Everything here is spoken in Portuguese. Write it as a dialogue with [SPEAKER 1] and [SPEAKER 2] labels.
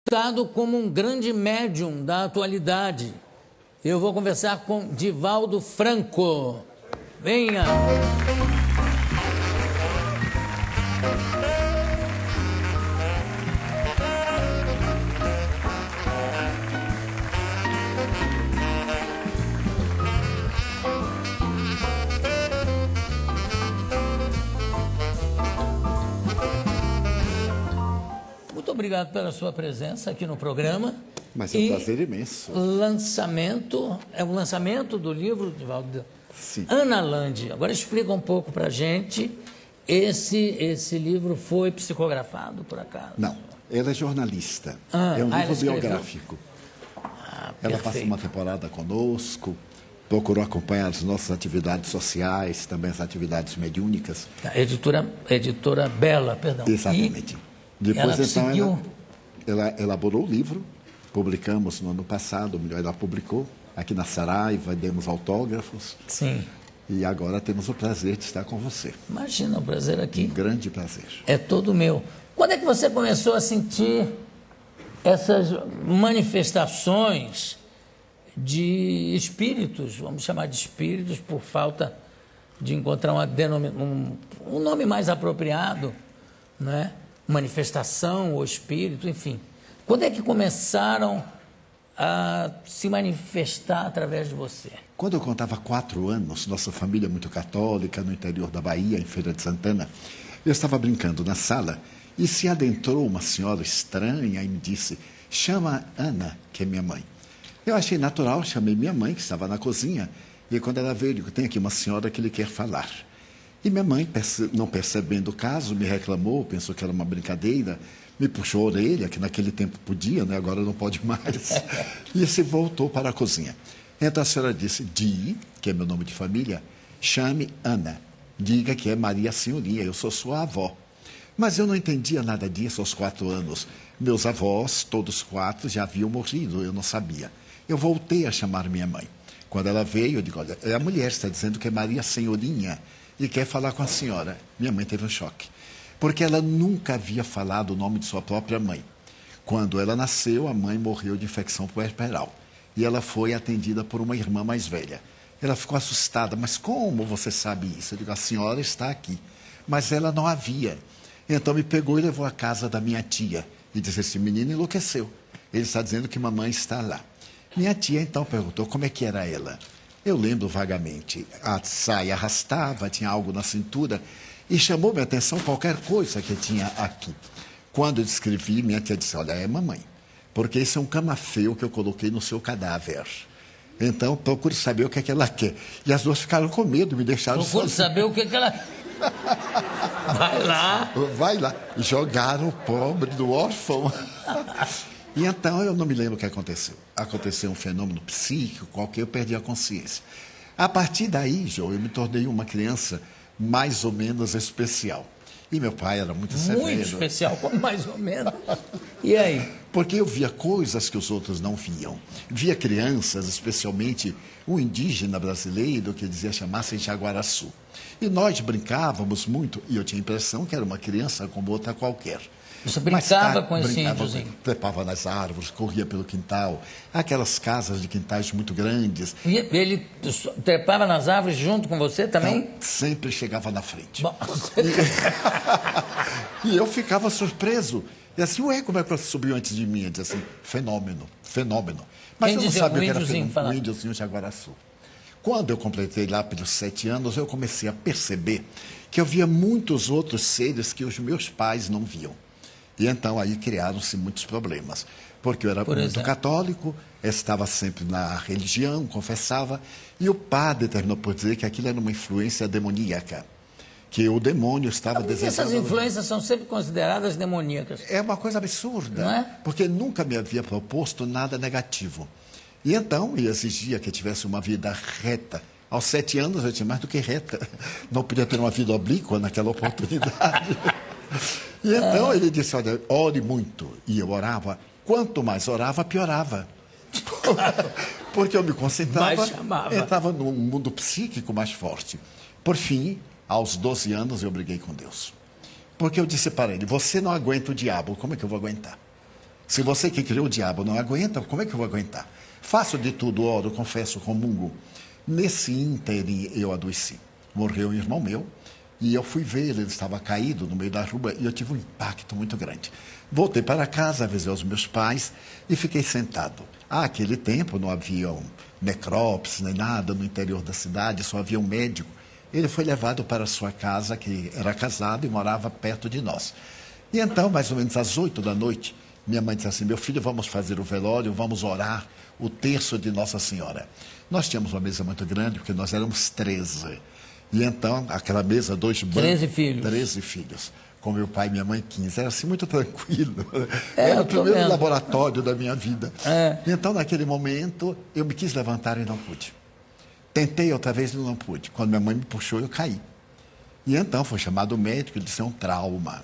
[SPEAKER 1] Dado como um grande médium da atualidade. Eu vou conversar com Divaldo Franco. Venha! Muito obrigado pela sua presença aqui no programa.
[SPEAKER 2] Mas é um prazer imenso.
[SPEAKER 1] É um lançamento do livro, Divaldo?
[SPEAKER 2] Sim.
[SPEAKER 1] Ana Landi. Agora explica um pouco para a gente, esse livro foi psicografado, por acaso?
[SPEAKER 2] Não, ela é jornalista, é um livro biográfico. Ela passa uma temporada conosco, procurou acompanhar as nossas atividades sociais, também as atividades mediúnicas.
[SPEAKER 1] Editora Bela, perdão.
[SPEAKER 2] Exatamente. Depois,
[SPEAKER 1] ela
[SPEAKER 2] ela elaborou o livro, publicamos no ano passado, melhor, ela publicou aqui na Saraiva, demos autógrafos.
[SPEAKER 1] Sim.
[SPEAKER 2] E agora temos o prazer de estar com você.
[SPEAKER 1] Imagina, o prazer aqui.
[SPEAKER 2] Um grande prazer.
[SPEAKER 1] É todo meu. Quando é que você começou a sentir essas manifestações de espíritos, vamos chamar de espíritos, por falta de encontrar um nome mais apropriado, né? Manifestação ou espírito, enfim. Quando é que começaram a se manifestar através de você?
[SPEAKER 2] Quando eu contava 4 anos, nossa família é muito católica, no interior da Bahia, em Feira de Santana, eu estava brincando na sala e se adentrou uma senhora estranha e me disse: chama Ana, que é minha mãe. Eu achei natural, chamei minha mãe, que estava na cozinha, e quando ela veio, eu digo: tem aqui uma senhora que lhe quer falar. E minha mãe, não percebendo o caso, me reclamou, pensou que era uma brincadeira, me puxou a orelha, que naquele tempo podia, né? Agora não pode mais, e se voltou para a cozinha. Então a senhora disse: Di, que é meu nome de família, chame Ana, diga que é Maria Senhoria, eu sou sua avó. Mas eu não entendia nada disso aos 4 anos. Meus avós, todos 4, já haviam morrido, eu não sabia. Eu voltei a chamar minha mãe. Quando ela veio, eu digo: olha, a mulher está dizendo que é Maria Senhorinha e quer falar com a senhora. Minha mãe teve um choque, porque ela nunca havia falado o nome de sua própria mãe. Quando ela nasceu, a mãe morreu de infecção puerperal e ela foi atendida por uma irmã mais velha. Ela ficou assustada: mas como você sabe isso? Eu digo: a senhora está aqui. Mas ela não havia. Então me pegou e levou à casa da minha tia e disse: esse menino enlouqueceu, ele está dizendo que mamãe está lá. Minha tia então perguntou como é que era ela. Eu lembro vagamente, a saia arrastava, tinha algo na cintura e chamou minha atenção qualquer coisa que tinha aqui. Quando eu descrevi, minha tia disse: olha, é mamãe, porque esse é um camafeu que eu coloquei no seu cadáver. Então, procure saber o que é que ela quer. E as duas ficaram com medo, me deixaram
[SPEAKER 1] sozinha. Procure saber o que é que ela... Vai lá.
[SPEAKER 2] Vai lá. Jogaram o pobre do órfão. E então, eu não me lembro o que aconteceu. Aconteceu um fenômeno psíquico qualquer, eu perdi a consciência. A partir daí, João, eu me tornei uma criança mais ou menos especial. E meu pai era muito severo.
[SPEAKER 1] Muito especial, como mais ou menos. E aí?
[SPEAKER 2] Porque eu via coisas que os outros não viam. Via crianças, especialmente um indígena brasileiro que dizia chamar-se Jaguaraçu. E nós brincávamos muito, e eu tinha a impressão que era uma criança como outra qualquer.
[SPEAKER 1] Você brincava com esse índiozinho?
[SPEAKER 2] Trepava nas árvores, corria pelo quintal, aquelas casas de quintais muito grandes.
[SPEAKER 1] E ele trepava nas árvores junto com você também?
[SPEAKER 2] Então, sempre chegava na frente. E eu ficava surpreso. E assim, ué, como é que você subiu antes de mim? Eu dizia assim: fenômeno, fenômeno. Mas eu não sabia o que era fenômeno, o índiozinho Jaguaraçu. Quando eu completei lá pelos 7 anos, eu comecei a perceber que eu via muitos outros seres que os meus pais não viam. E então aí criaram-se muitos problemas, porque eu era muito católico, estava sempre na religião, confessava, e o padre terminou por dizer que aquilo era uma influência demoníaca, que o demônio estava desejando...
[SPEAKER 1] Essas influências são sempre consideradas demoníacas.
[SPEAKER 2] É uma coisa absurda,
[SPEAKER 1] não é?
[SPEAKER 2] Porque nunca me havia proposto nada negativo. E então, ele exigia que eu tivesse uma vida reta. Aos 7 anos eu tinha mais do que reta, não podia ter uma vida oblíqua naquela oportunidade. E então ele disse: olha, ore muito. E eu orava. Quanto mais orava, piorava. Porque eu me concentrava, entrava num mundo psíquico mais forte. Por fim, aos 12 anos, eu briguei com Deus. Porque eu disse para ele: você não aguenta o diabo, como é que eu vou aguentar? Se você que criou o diabo não aguenta, como é que eu vou aguentar? Faço de tudo, oro, confesso, comungo. Nesse ínterim eu adoeci. Morreu um irmão meu e eu fui ver, ele estava caído no meio da rua e eu tive um impacto muito grande. Voltei para casa, avisei os meus pais e fiquei sentado. Aquele tempo não havia necrópsia nem nada no interior da cidade, só havia um médico. Ele foi levado para sua casa, que era casado e morava perto de nós. E então, mais ou menos às 8 da noite, minha mãe disse assim: meu filho, vamos fazer o velório, vamos orar o terço de Nossa Senhora. Nós tínhamos uma mesa muito grande, porque nós éramos 13. E então, aquela mesa, 2 bancos.
[SPEAKER 1] 13 filhos.
[SPEAKER 2] 13 filhos. Com meu pai e minha mãe, 15. Era assim, muito tranquilo. Era o primeiro laboratório da minha vida. E então, naquele momento, eu me quis levantar e não pude. Tentei outra vez e não pude. Quando minha mãe me puxou, eu caí. E então foi chamado o médico e disse: é um trauma.